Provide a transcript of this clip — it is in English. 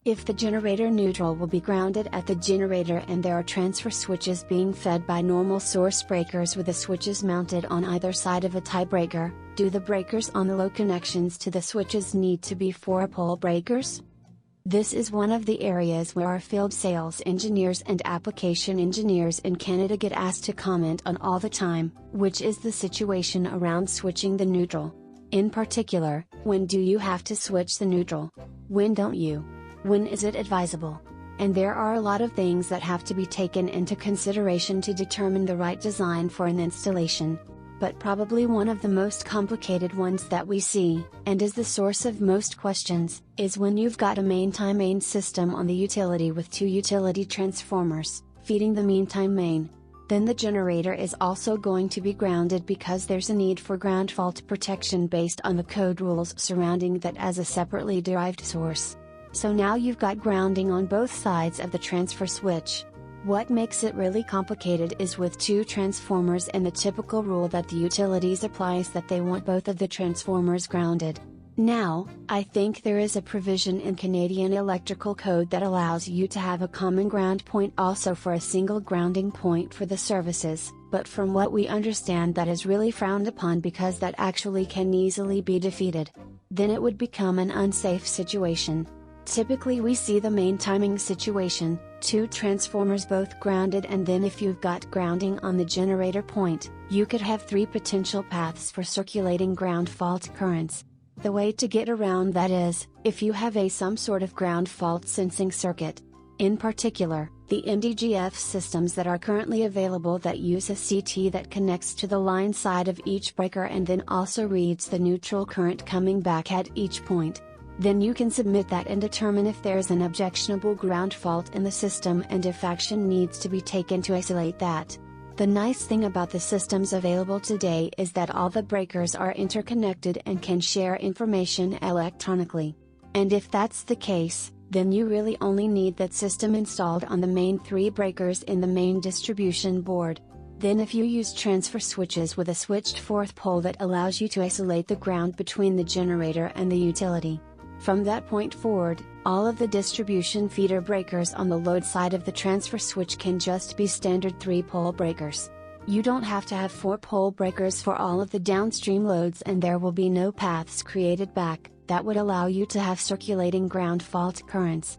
If the generator neutral will be grounded at the generator and there are transfer switches being fed by normal source breakers with the switches mounted on either side of a tie breaker, do the breakers on the low connections to the switches need to be 4-pole breakers? This is one of the areas where our field sales engineers and application engineers in Canada get asked to comment on all the time, which is the situation around switching the neutral. In particular, when do you have to switch the neutral? When don't you? When is it advisable? And there are a lot of things that have to be taken into consideration to determine the right design for an installation. But probably one of the most complicated ones that we see, and is the source of most questions, is when you've got a main system on the utility with 2 utility transformers, feeding the main. Then the generator is also going to be grounded because there's a need for ground fault protection based on the code rules surrounding that as a separately derived source. So now you've got grounding on both sides of the transfer switch. What makes it really complicated is with 2 transformers and the typical rule that the utilities applies that they want both of the transformers grounded. Now, I think there is a provision in Canadian electrical code that allows you to have a common ground point also for a single grounding point for the services, but from what we understand that is really frowned upon because that actually can easily be defeated. Then it would become an unsafe situation. Typically we see the main timing situation, 2 transformers both grounded, and then if you've got grounding on the generator point, you could have 3 potential paths for circulating ground fault currents. The way to get around that is, if you have some sort of ground fault sensing circuit. In particular, the MDGF systems that are currently available that use a CT that connects to the line side of each breaker and then also reads the neutral current coming back at each point. Then you can submit that and determine if there is an objectionable ground fault in the system and if action needs to be taken to isolate that. The nice thing about the systems available today is that all the breakers are interconnected and can share information electronically. And if that's the case, then you really only need that system installed on the main 3 breakers in the main distribution board. Then if you use transfer switches with a switched 4th pole that allows you to isolate the ground between the generator and the utility. From that point forward, all of the distribution feeder breakers on the load side of the transfer switch can just be standard 3-pole breakers. You don't have to have 4-pole breakers for all of the downstream loads, and there will be no paths created back that would allow you to have circulating ground fault currents.